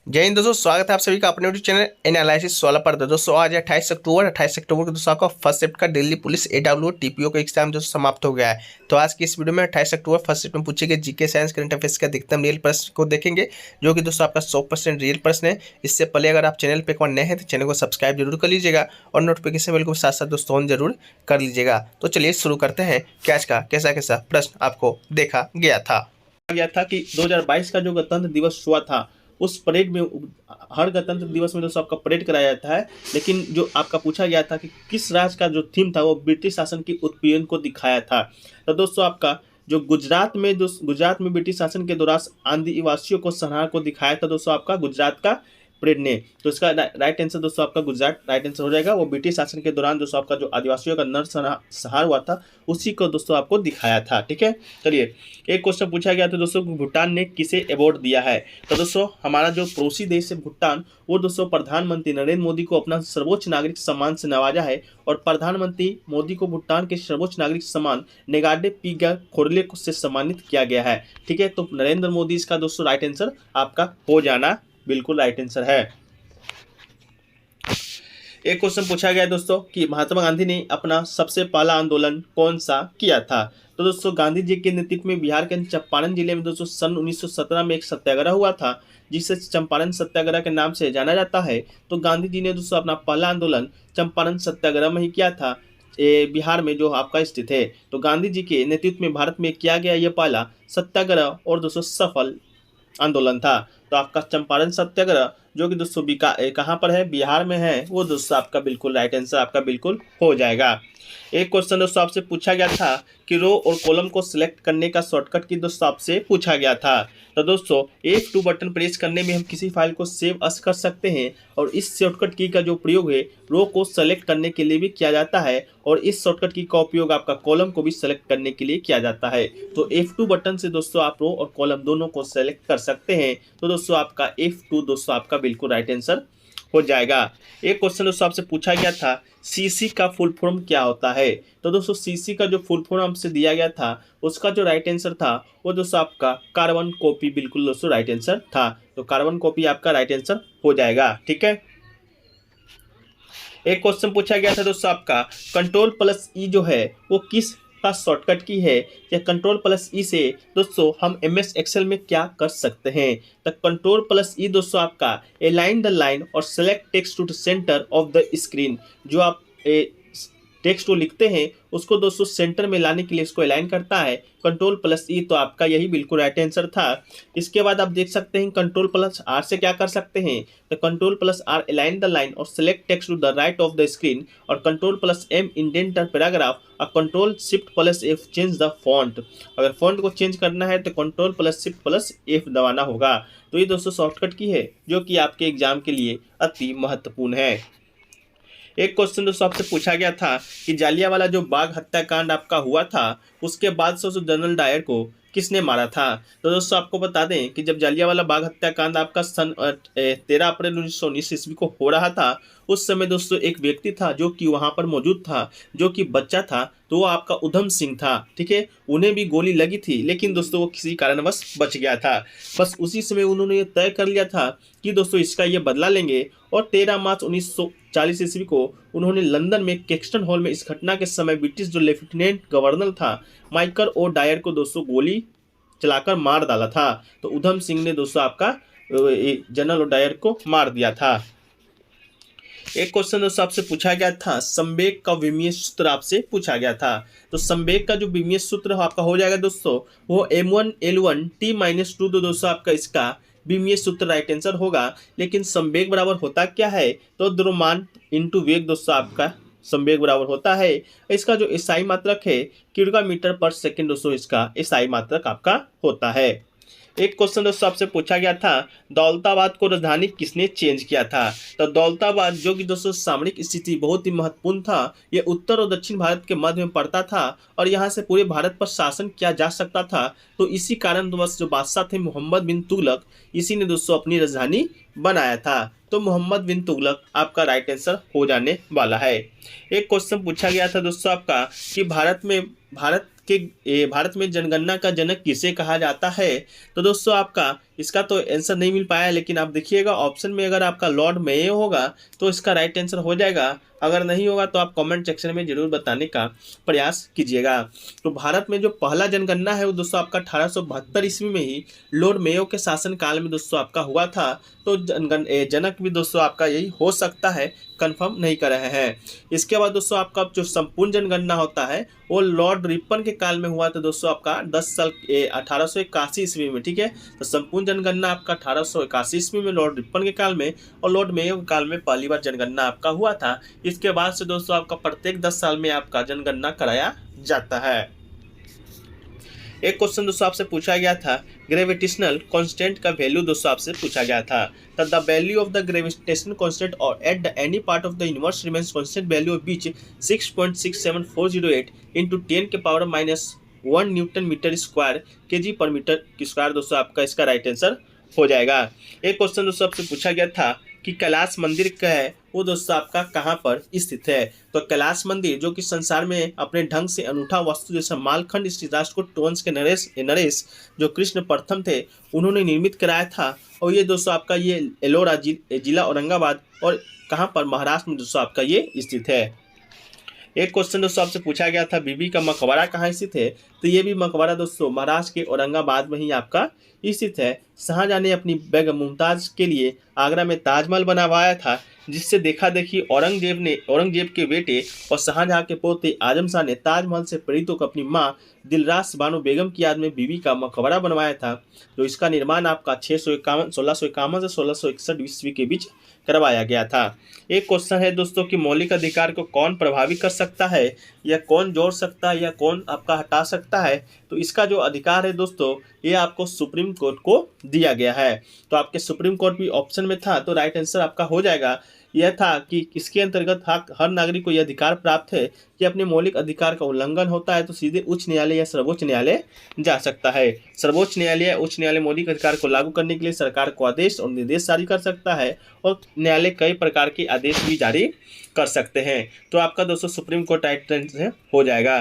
जय हिंद दोस्तों, स्वागत है आप सभी का अपने यूट्यूब चैनल एनालिसिस 16 पर। दोस्तों आज 28 अक्टूबर को दोस्तों आपका फर्स्ट शिफ्ट का दिल्ली पुलिस AWO TPO का एग्जाम दोस्तों समाप्त हो गया है। तो आज की इस वीडियो में 28 अक्टूबर फर्स्ट शिफ्ट में पूछे गए जीके साइंस करंट अफेयर्स के अधिकतम रियल प्रश्न को देखेंगे, जो कि दोस्तों आपका 100% रियल प्रश्न है। इससे पहले अगर आप चैनल पर एक बार नए हैं तो चैनल को सब्सक्राइब जरूर कर लीजिएगा और नोटिफिकेशन बेल को साथ साथ दोस्तों ऑन जरूर कर लीजिएगा। तो चलिए शुरू करते हैं कि आज का कैसा कैसा प्रश्न आपको देखा गया था कि 2022 का जो गणतंत्र दिवस हुआ था उस परेड में हर गणतंत्र दिवस में दोस्तों आपका परेड कराया जाता है, लेकिन जो आपका पूछा गया था कि किस राज्य का जो थीम था वो ब्रिटिश शासन की उत्पीड़न को दिखाया था। तो दोस्तों आपका जो गुजरात में ब्रिटिश शासन के दौरान आदिवासियों को संहार को दिखाया था दोस्तों आपका गुजरात का परेड ने। तो इसका राइट आंसर दोस्तों आपका गुजरात राइट आंसर हो जाएगा। वो ब्रिटिश शासन के दौरान दोस्तों आपका जो आदिवासियों का नरसंहार हुआ था उसी को दोस्तों आपको दिखाया था। ठीक है, चलिए एक क्वेश्चन पूछा गया था दोस्तों, भूटान ने किसे अवार्ड दिया है। तो दोस्तों हमारा जो पड़ोसी देश है भूटान, वो दोस्तों प्रधानमंत्री नरेंद्र मोदी को अपना सर्वोच्च नागरिक सम्मान से नवाजा है और प्रधानमंत्री मोदी को भूटान के सर्वोच्च नागरिक सम्मान नेगाडे पीगा खोरले से सम्मानित किया गया है। ठीक है, तो नरेंद्र मोदी इसका दोस्तों राइट आंसर आपका हो जाना बिल्कुल राइट आंसर है। एक क्वेश्चन पूछा गया है दोस्तों कि महात्मा गांधी ने अपना सबसे पहला आंदोलन कौन सा किया था। तो दोस्तों गांधी जी के नेतृत्व में बिहार के चंपारण जिले में दोस्तों सन 1917 में एक सत्याग्रह हुआ था, जिसे चंपारण सत्याग्रह के नाम से जाना जाता है। तो गांधी जी ने दोस्तों अपना पहला आंदोलन चंपारण सत्याग्रह में ही किया था, बिहार में जो आपका स्थित है। तो गांधी जी के नेतृत्व में भारत में किया गया यह पहला सत्याग्रह और दोस्तों सफल आंदोलन था। तो आपका चंपारण सत्याग्रह जो कि दोस्तों कहाँ पर है, बिहार में है, वो दोस्तों आपका बिल्कुल राइट आंसर आपका बिल्कुल हो जाएगा। एक क्वेश्चन दोस्तों आपसे पूछा गया था कि रो और कॉलम को सिलेक्ट करने का शॉर्टकट की दोस्तों आपसे पूछा गया था। तो दोस्तों F2 बटन प्रेस करने में हम किसी फाइल को सेव अस कर सकते हैं और इस शॉर्टकट की का जो प्रयोग है रो को सेलेक्ट करने के लिए भी किया जाता है और इस शॉर्टकट की का उपयोग आपका कॉलम को भी सेलेक्ट करने के लिए किया जाता है। तो F2 बटन से दोस्तों आप रो और कॉलम दोनों को सेलेक्ट कर सकते हैं। तो दोस्तों आपका F2 दोस्तों आपका बिल्कुल राइट आंसर हो जाएगा। एक क्वेश्चन दोस्तों आपसे पूछा गया था सीसी का फुल फॉर्म क्या होता है। तो दोस्तों सीसी का जो फुल फॉर्म हमसे दिया गया था उसका जो राइट आंसर था वो दोस्तों आपका कार्बन कॉपी बिल्कुल दोस्तों राइट आंसर था। तो कार्बन कॉपी आपका राइट आंसर हो जाएगा। ठीक है, एक क्वेश्चन पूछा गया था दोस्तों आपका Ctrl+E जो है वो किस का शॉर्टकट की है, या Ctrl+E से दोस्तों हम MS एक्सेल में क्या कर सकते हैं। तो Ctrl+E दोस्तों आपका अलाइन द लाइन और select text to the centre of the screen. जो आप टेक्स्ट को लिखते हैं उसको दोस्तों सेंटर में लाने के लिए इसको अलाइन करता है Ctrl+E। तो आपका यही बिल्कुल राइट आंसर था। इसके बाद आप देख सकते हैं Ctrl+R से क्या कर सकते हैं। तो Ctrl+R अलाइन द लाइन और select text to the right of the screen और Ctrl+M इंडेंट द पैराग्राफ और Ctrl+Shift+F चेंज द फॉन्ट। अगर फॉन्ट को चेंज करना है तो Ctrl+Shift+F दबाना होगा। तो ये दोस्तों शॉर्टकट की है जो कि आपके एग्जाम के लिए अति महत्वपूर्ण है। एक क्वेश्चन दोस्तों आपसे पूछा गया था कि जालियांवाला जो बाग हत्याकांड आपका हुआ था उसके बाद से जनरल डायर को किसने मारा था। तो दोस्तों आपको बता दें कि जब जालियांवाला बाग हत्याकांड आपका सन 13 अप्रैल 1919 ईस्वी को हो रहा था, उस समय दोस्तों एक व्यक्ति था जो कि वहां पर मौजूद था, जो कि बच्चा था, तो वो आपका उधम सिंह था। ठीक है, उन्हें भी गोली लगी थी लेकिन दोस्तों वो किसी कारणवश बच गया था। बस उसी समय उन्होंने ये तय कर लिया था कि दोस्तों इसका ये बदला लेंगे और 13 मार्च 1940 ईस्वी को उन्होंने लंदन में कैक्सटन हॉल में इस घटना के समय ब्रिटिश जो लेफ्टिनेंट गवर्नर था माइकल ओ डायर को दोस्तों गोली चलाकर मार डाला था। तो उधम सिंह ने दोस्तों आपका जनरल ओ डायर को मार दिया था। एक क्वेश्चन दोस्तों आपसे पूछा गया था संवेग का विमीय सूत्र आपसे पूछा गया था। तो संवेग का जो विमीय सूत्र आपका हो जाएगा दोस्तों वो m1l1t-2। तो दोस्तों आपका इसका विमीय सूत्र राइट आंसर होगा। लेकिन संवेग बराबर होता क्या है, तो द्रव्यमान इंटू वेग दोस्तों आपका संवेग बराबर होता है। इसका जो SI मात्रक है किलोमीटर पर सेकेंड दोस्तों इसका SI मात्रक आपका होता है। एक क्वेश्चन दोस्तों आपसे पूछा गया था दौलताबाद को राजधानी किसने चेंज किया था। तो दौलताबाद जो कि दोस्तों सामरिक स्थिति बहुत ही महत्वपूर्ण था, यह उत्तर और दक्षिण भारत के मध्य में पड़ता था और यहाँ से पूरे भारत पर शासन किया जा सकता था। तो इसी कारण जो बादशाह थे मोहम्मद बिन तुगलक, इसी ने दोस्तों अपनी राजधानी बनाया था। तो मोहम्मद बिन तुगलक आपका राइट आंसर हो जाने वाला है। एक क्वेश्चन पूछा गया था दोस्तों आपका कि भारत में जनगणना का जनक किसे कहा जाता है। तो दोस्तों आपका इसका तो आंसर नहीं मिल पाया, लेकिन आप देखिएगा ऑप्शन में अगर आपका लॉर्ड मेयो होगा तो इसका राइट आंसर हो जाएगा। अगर नहीं होगा तो आप कमेंट सेक्शन में जरूर बताने का प्रयास कीजिएगा। तो भारत में जो पहला जनगणना है वो दोस्तों आपका 1872 ईस्वी में ही लॉर्ड मेयो के शासन काल में दोस्तों आपका हुआ था। तो जनक भी दोस्तों आपका यही हो सकता है, कंफर्म नहीं कर रहे हैं। इसके बाद दोस्तों आपका जो संपूर्ण जनगणना होता है वो लॉर्ड रिपन के काल में हुआ था दोस्तों आपका 10 साल 1881 ईस्वी में, ठीक है। तो संपूर्ण जनगणना आपका 1881 ईस्वी में लॉर्ड रिपन के काल में और लॉर्ड मेयो के काल में पहली बार जनगणना आपका हुआ था। इसके बाद से दोस्तों आपका प्रत्येक 10 साल में आपका जनगणना कराया जाता है। एक क्वेश्चन दोस्तों आपसे पूछा गया था, ग्रेविटेशनल कांस्टेंट का वैल्यू दोस्तों आपसे पूछा गया था। The value of the gravitational constant और at the any part of the universe remains constant value of बीच 6.67408 इंटू 10 के power -1 newton metre square kg पर मीटर स्क्वायर दोस्तों आपका इसका राइट आंसर हो जाएगा। एक क्वेश्चन दोस्तों आपसे पूछा गया था कि कैलाश मंदिर क्या है वो दोस्तों आपका कहाँ पर स्थित है। तो कैलाश मंदिर जो कि संसार में अपने ढंग से अनूठा वस्तु जैसा मालखंड इस राष्ट्रकूट वंश के नरेश जो कृष्ण प्रथम थे उन्होंने निर्मित कराया था। और ये दोस्तों आपका ये एलोरा जिला औरंगाबाद और कहाँ पर महाराष्ट्र में दोस्तों आपका ये स्थित है। एक क्वेश्चन दोस्तों आपसे पूछा गया था बीबी का मकबरा कहाँ स्थित है। तो ये भी मकबरा दोस्तों महाराष्ट्र के औरंगाबाद में ही आपका स्थित है। शाहजहां ने अपनी बेगम मुमताज के लिए आगरा में ताजमहल बनवाया था, जिससे देखा देखी औरंगजेब के बेटे और शाहजहां के पोते आजम शाह ने ताजमहल से प्रेरित होकर अपनी मां दिलरास बानो बेगम की याद में बीबी का मकबरा बनवाया था। जो इसका निर्माण आपका 1651 से 1661 ईस्वी के बीच करवाया गया था। एक क्वेश्चन है दोस्तों कि मौलिक अधिकार को कौन प्रभावित कर सकता है या कौन जोड़ सकता है या कौन आपका हटा सकता है। तो इसका जो अधिकार है दोस्तों ये आपको सुप्रीम कोर्ट को दिया गया है। तो आपके सुप्रीम कोर्ट भी ऑप्शन में था, तो राइट आंसर आपका हो जाएगा। यह था कि इसके अंतर्गत हर नागरिक को यह अधिकार प्राप्त है कि अपने मौलिक अधिकार का उल्लंघन होता है तो सीधे उच्च न्यायालय या सर्वोच्च न्यायालय जा सकता है। सर्वोच्च न्यायालय या उच्च न्यायालय मौलिक अधिकार को लागू करने के लिए सरकार को आदेश और निर्देश जारी कर सकता है और न्यायालय कई प्रकार के आदेश भी जारी कर सकते हैं। तो आपका दोस्तों सुप्रीम कोर्ट राइट आंसर हो जाएगा।